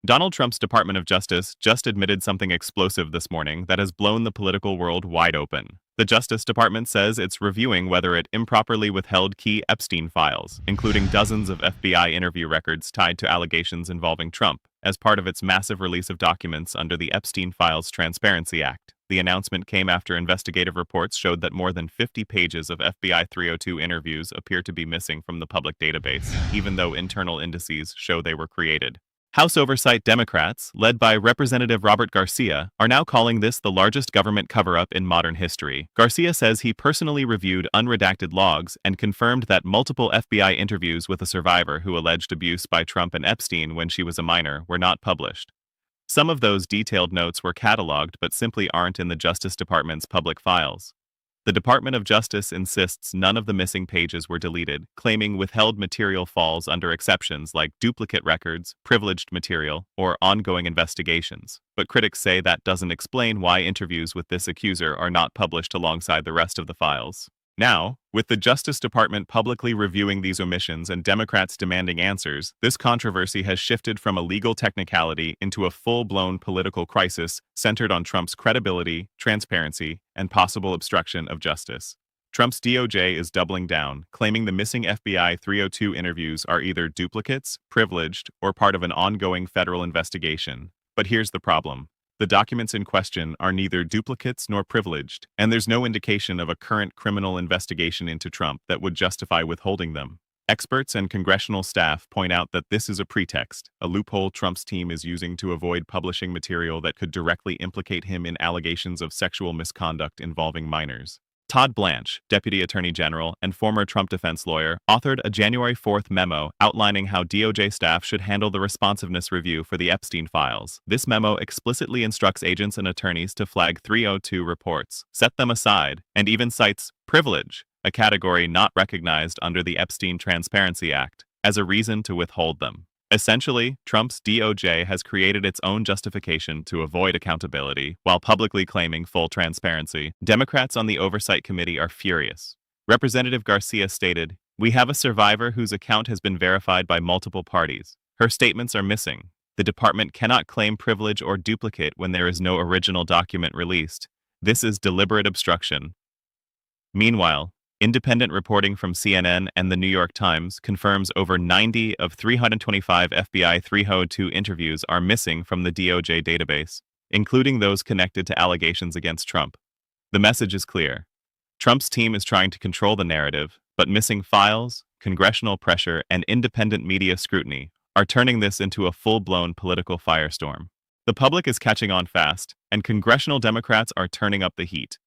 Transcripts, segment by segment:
Donald Trump's Department of Justice just admitted something explosive this morning that has blown the political world wide open. The Justice Department says it's reviewing whether it improperly withheld key Epstein files, including dozens of FBI interview records tied to allegations involving Trump, as part of its massive release of documents under the Epstein Files Transparency Act. The announcement came after investigative reports showed that more than 50 pages of FBI 302 interviews appear to be missing from the public database, even though internal indices show they were created. House Oversight Democrats, led by Representative Robert Garcia, are now calling this the largest government cover-up in modern history. Garcia says he personally reviewed unredacted logs and confirmed that multiple FBI interviews with a survivor who alleged abuse by Trump and Epstein when she was a minor were not published. Some of those detailed notes were cataloged but simply aren't in the Justice Department's public files. The Department of Justice insists none of the missing pages were deleted, claiming withheld material falls under exceptions like duplicate records, privileged material, or ongoing investigations. But critics say that doesn't explain why interviews with this accuser are not published alongside the rest of the files. Now, with the Justice Department publicly reviewing these omissions and Democrats demanding answers, this controversy has shifted from a legal technicality into a full-blown political crisis centered on Trump's credibility, transparency, and possible obstruction of justice. Trump's DOJ is doubling down, claiming the missing FBI 302 interviews are either duplicates, privileged, or part of an ongoing federal investigation. But here's the problem. The documents in question are neither duplicates nor privileged, and there's no indication of a current criminal investigation into Trump that would justify withholding them. Experts and congressional staff point out that this is a pretext, a loophole Trump's team is using to avoid publishing material that could directly implicate him in allegations of sexual misconduct involving minors. Todd Blanche, Deputy Attorney General and former Trump defense lawyer, authored a January 4th memo outlining how DOJ staff should handle the responsiveness review for the Epstein files. This memo explicitly instructs agents and attorneys to flag 302 reports, set them aside, and even cites privilege, a category not recognized under the Epstein Transparency Act, as a reason to withhold them. Essentially, Trump's DOJ has created its own justification to avoid accountability while publicly claiming full transparency. Democrats on the Oversight Committee are furious. Representative Garcia stated, "We have a survivor whose account has been verified by multiple parties. Her statements are missing. The department cannot claim privilege or duplicate when there is no original document released. This is deliberate obstruction." Meanwhile, independent reporting from CNN and the New York Times confirms over 90 of 325 FBI 302 interviews are missing from the DOJ database, including those connected to allegations against Trump. The message is clear. Trump's team is trying to control the narrative, but missing files, congressional pressure, and independent media scrutiny are turning this into a full-blown political firestorm. The public is catching on fast, and congressional Democrats are turning up the heat.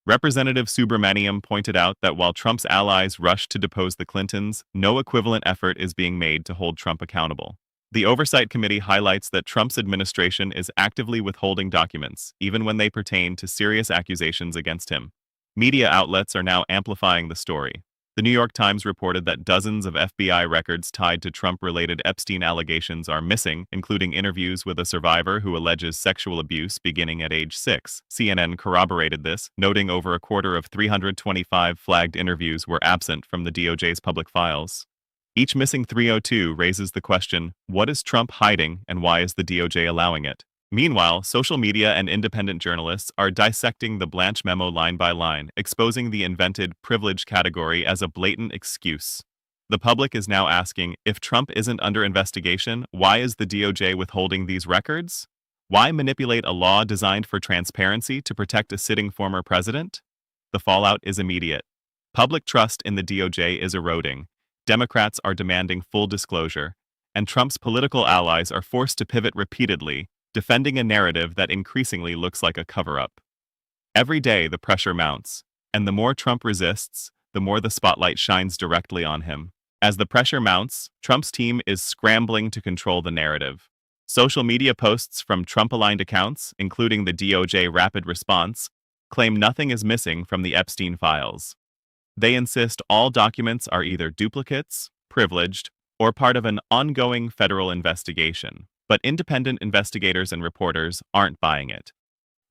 Representative Subramaniam pointed out that while Trump's allies rushed to depose the Clintons, no equivalent effort is being made to hold Trump accountable. The Oversight Committee highlights that Trump's administration is actively withholding documents, even when they pertain to serious accusations against him. Media outlets are now amplifying the story. The New York Times reported that dozens of FBI records tied to Trump-related Epstein allegations are missing, including interviews with a survivor who alleges sexual abuse beginning at age 6. CNN corroborated this, noting over a quarter of 325 flagged interviews were absent from the DOJ's public files. Each missing 302 raises the question, what is Trump hiding and why is the DOJ allowing it? Meanwhile, social media and independent journalists are dissecting the Blanche memo line by line, exposing the invented privilege category as a blatant excuse. The public is now asking, if Trump isn't under investigation, why is the DOJ withholding these records? Why manipulate a law designed for transparency to protect a sitting former president? The fallout is immediate. Public trust in the DOJ is eroding. Democrats are demanding full disclosure, and Trump's political allies are forced to pivot repeatedly, defending a narrative that increasingly looks like a cover-up. Every day the pressure mounts, and the more Trump resists, the more the spotlight shines directly on him. As the pressure mounts, Trump's team is scrambling to control the narrative. Social media posts from Trump-aligned accounts, including the DOJ Rapid Response, claim nothing is missing from the Epstein files. They insist all documents are either duplicates, privileged, or part of an ongoing federal investigation. But independent investigators and reporters aren't buying it.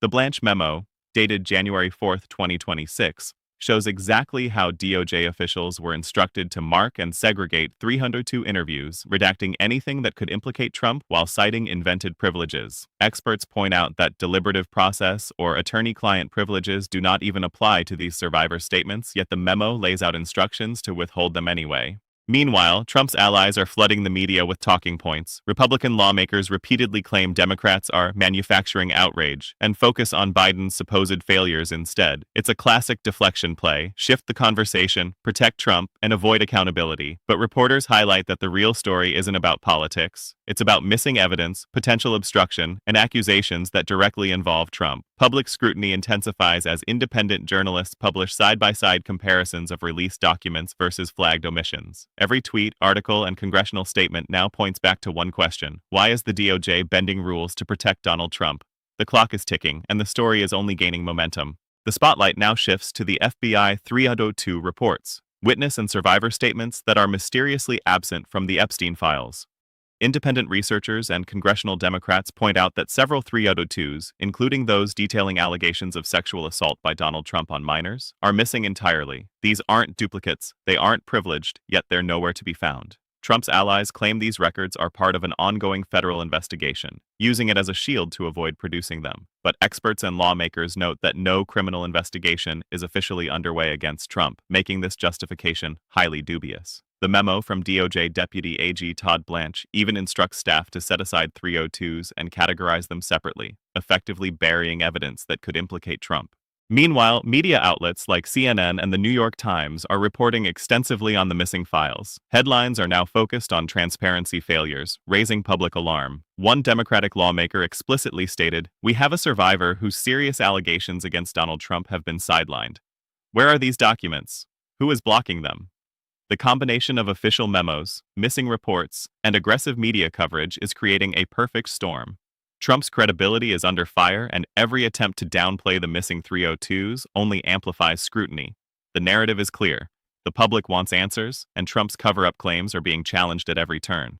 The Blanche memo, dated January 4, 2026, shows exactly how DOJ officials were instructed to mark and segregate 302 interviews, redacting anything that could implicate Trump while citing invented privileges. Experts point out that deliberative process or attorney-client privileges do not even apply to these survivor statements, yet the memo lays out instructions to withhold them anyway. Meanwhile, Trump's allies are flooding the media with talking points. Republican lawmakers repeatedly claim Democrats are manufacturing outrage and focus on Biden's supposed failures instead. It's a classic deflection play: shift the conversation, protect Trump, and avoid accountability. But reporters highlight that the real story isn't about politics. It's about missing evidence, potential obstruction, and accusations that directly involve Trump. Public scrutiny intensifies as independent journalists publish side-by-side comparisons of released documents versus flagged omissions. Every tweet, article, and congressional statement now points back to one question: why is the DOJ bending rules to protect Donald Trump? The clock is ticking, and the story is only gaining momentum. The spotlight now shifts to the FBI 302 reports, witness and survivor statements that are mysteriously absent from the Epstein files. Independent researchers and congressional Democrats point out that several 302s, including those detailing allegations of sexual assault by Donald Trump on minors, are missing entirely. These aren't duplicates, they aren't privileged, yet they're nowhere to be found. Trump's allies claim these records are part of an ongoing federal investigation, using it as a shield to avoid producing them. But experts and lawmakers note that no criminal investigation is officially underway against Trump, making this justification highly dubious. The memo from DOJ Deputy AG Todd Blanche even instructs staff to set aside 302s and categorize them separately, effectively burying evidence that could implicate Trump. Meanwhile, media outlets like CNN and the New York Times are reporting extensively on the missing files. Headlines are now focused on transparency failures, raising public alarm. One Democratic lawmaker explicitly stated, "We have a survivor whose serious allegations against Donald Trump have been sidelined. Where are these documents? Who is blocking them?" The combination of official memos, missing reports, and aggressive media coverage is creating a perfect storm. Trump's credibility is under fire, and every attempt to downplay the missing 302s only amplifies scrutiny. The narrative is clear. The public wants answers, and Trump's cover-up claims are being challenged at every turn.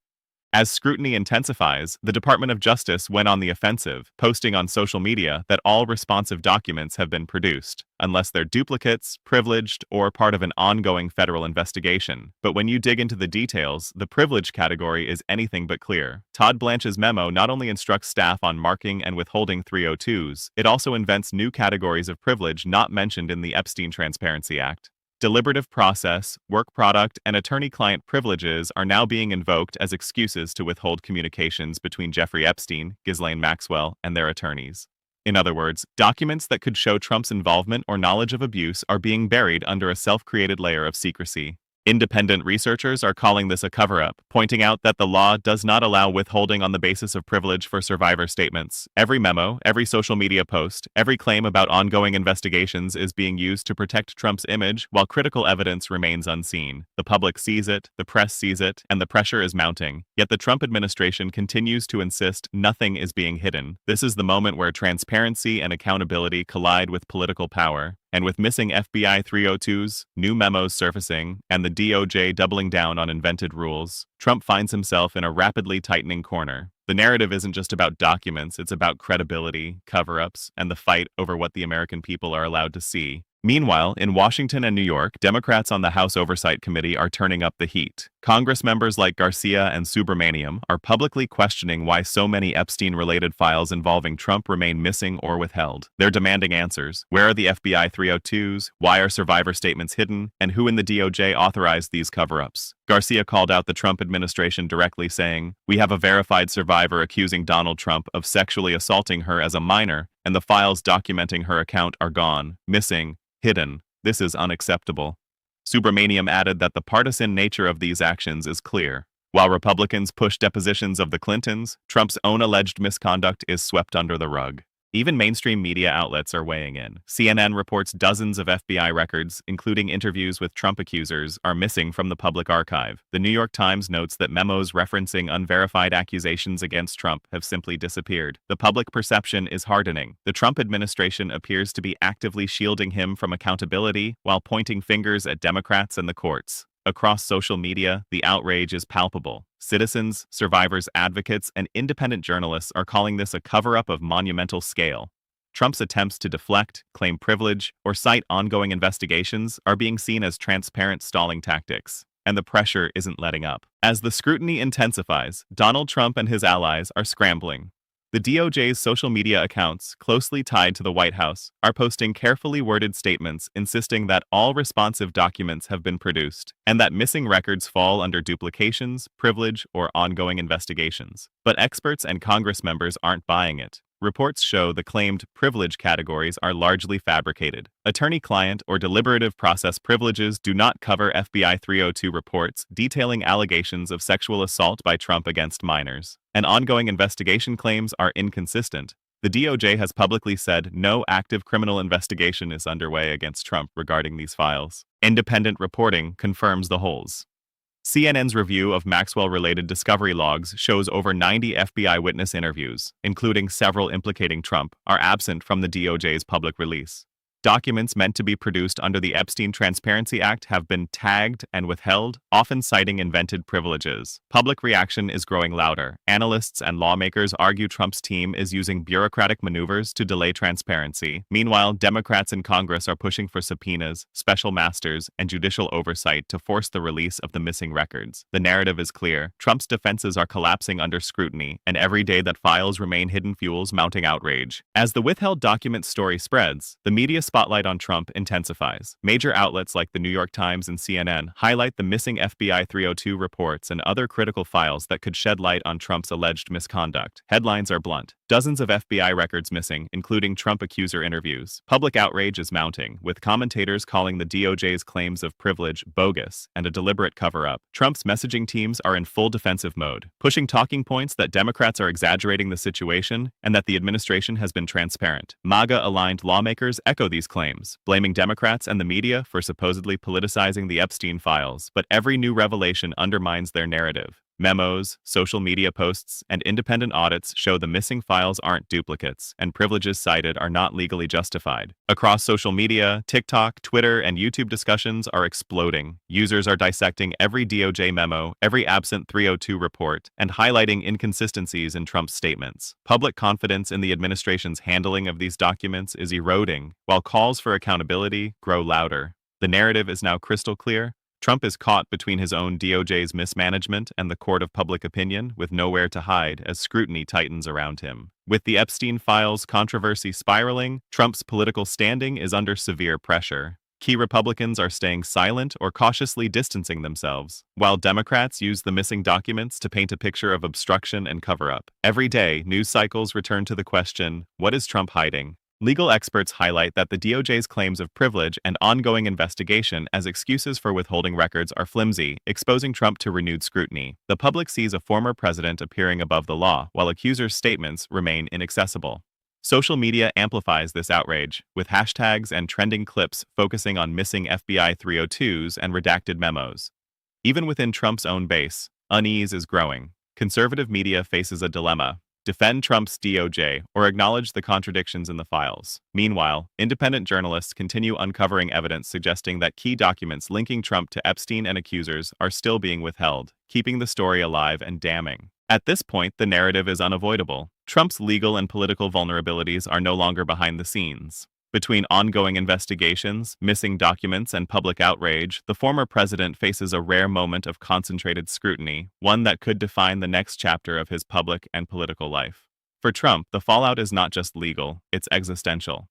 As scrutiny intensifies, the Department of Justice went on the offensive, posting on social media that all responsive documents have been produced, unless they're duplicates, privileged, or part of an ongoing federal investigation. But when you dig into the details, the privilege category is anything but clear. Todd Blanche's memo not only instructs staff on marking and withholding 302s, it also invents new categories of privilege not mentioned in the Epstein Transparency Act. Deliberative process, work product, and attorney-client privileges are now being invoked as excuses to withhold communications between Jeffrey Epstein, Ghislaine Maxwell, and their attorneys. In other words, documents that could show Trump's involvement or knowledge of abuse are being buried under a self-created layer of secrecy. Independent researchers are calling this a cover-up, pointing out that the law does not allow withholding on the basis of privilege for survivor statements. Every memo, every social media post, every claim about ongoing investigations is being used to protect Trump's image while critical evidence remains unseen. The public sees it, the press sees it, and the pressure is mounting. Yet the Trump administration continues to insist nothing is being hidden. This is the moment where transparency and accountability collide with political power. And with missing FBI 302s, new memos surfacing, and the DOJ doubling down on invented rules, Trump finds himself in a rapidly tightening corner. The narrative isn't just about documents, it's about credibility, cover-ups, and the fight over what the American people are allowed to see. Meanwhile, in Washington and New York, Democrats on the House Oversight Committee are turning up the heat. Congress members like Garcia and Subramaniam are publicly questioning why so many Epstein-related files involving Trump remain missing or withheld. They're demanding answers. Where are the FBI 302s? Why are survivor statements hidden? And who in the DOJ authorized these cover-ups? Garcia called out the Trump administration directly, saying, "We have a verified survivor accusing Donald Trump of sexually assaulting her as a minor, and the files documenting her account are gone, missing, hidden. This is unacceptable." Subramaniam added that the partisan nature of these actions is clear. While Republicans push depositions of the Clintons, Trump's own alleged misconduct is swept under the rug. Even mainstream media outlets are weighing in. CNN reports dozens of FBI records, including interviews with Trump accusers, are missing from the public archive. The New York Times notes that memos referencing unverified accusations against Trump have simply disappeared. The public perception is hardening. The Trump administration appears to be actively shielding him from accountability while pointing fingers at Democrats and the courts. Across social media, the outrage is palpable. Citizens, survivors, advocates, and independent journalists are calling this a cover-up of monumental scale. Trump's attempts to deflect, claim privilege, or cite ongoing investigations are being seen as transparent stalling tactics, and the pressure isn't letting up. As the scrutiny intensifies, Donald Trump and his allies are scrambling. The DOJ's social media accounts, closely tied to the White House, are posting carefully worded statements insisting that all responsive documents have been produced and that missing records fall under duplications, privilege, or ongoing investigations. But experts and Congress members aren't buying it. Reports show the claimed privilege categories are largely fabricated. Attorney-client or deliberative process privileges do not cover FBI 302 reports detailing allegations of sexual assault by Trump against minors. And ongoing investigation claims are inconsistent. The DOJ has publicly said no active criminal investigation is underway against Trump regarding these files. Independent reporting confirms the holes. CNN's review of Maxwell-related discovery logs shows over 90 FBI witness interviews, including several implicating Trump, are absent from the DOJ's public release. Documents meant to be produced under the Epstein Transparency Act have been tagged and withheld, often citing invented privileges. Public reaction is growing louder. Analysts and lawmakers argue Trump's team is using bureaucratic maneuvers to delay transparency. Meanwhile, Democrats in Congress are pushing for subpoenas, special masters, and judicial oversight to force the release of the missing records. The narrative is clear. Trump's defenses are collapsing under scrutiny, and every day that files remain hidden fuels mounting outrage. As the withheld documents story spreads, the media spotlight on Trump intensifies. Major outlets like the New York Times and CNN highlight the missing FBI 302 reports and other critical files that could shed light on Trump's alleged misconduct. Headlines are blunt. Dozens of FBI records missing, including Trump accuser interviews. Public outrage is mounting, with commentators calling the DOJ's claims of privilege bogus and a deliberate cover-up. Trump's messaging teams are in full defensive mode, pushing talking points that Democrats are exaggerating the situation and that the administration has been transparent. MAGA-aligned lawmakers echo these claims, blaming Democrats and the media for supposedly politicizing the Epstein files, but every new revelation undermines their narrative. Memos, social media posts, and independent audits show the missing files aren't duplicates, and privileges cited are not legally justified. Across social media, TikTok, Twitter, and YouTube discussions are exploding. Users are dissecting every DOJ memo, every absent 302 report, and highlighting inconsistencies in Trump's statements. Public confidence in the administration's handling of these documents is eroding, while calls for accountability grow louder. The narrative is now crystal clear. Trump is caught between his own DOJ's mismanagement and the court of public opinion, with nowhere to hide as scrutiny tightens around him. With the Epstein files controversy spiraling, Trump's political standing is under severe pressure. Key Republicans are staying silent or cautiously distancing themselves, while Democrats use the missing documents to paint a picture of obstruction and cover-up. Every day, news cycles return to the question, what is Trump hiding? Legal experts highlight that the DOJ's claims of privilege and ongoing investigation as excuses for withholding records are flimsy, exposing Trump to renewed scrutiny. The public sees a former president appearing above the law, while accusers' statements remain inaccessible. Social media amplifies this outrage, with hashtags and trending clips focusing on missing FBI 302s and redacted memos. Even within Trump's own base, unease is growing. Conservative media faces a dilemma: defend Trump's DOJ or acknowledge the contradictions in the files. Meanwhile, independent journalists continue uncovering evidence suggesting that key documents linking Trump to Epstein and accusers are still being withheld, keeping the story alive and damning. At this point, the narrative is unavoidable. Trump's legal and political vulnerabilities are no longer behind the scenes. Between ongoing investigations, missing documents, and public outrage, the former president faces a rare moment of concentrated scrutiny, one that could define the next chapter of his public and political life. For Trump, the fallout is not just legal, it's existential.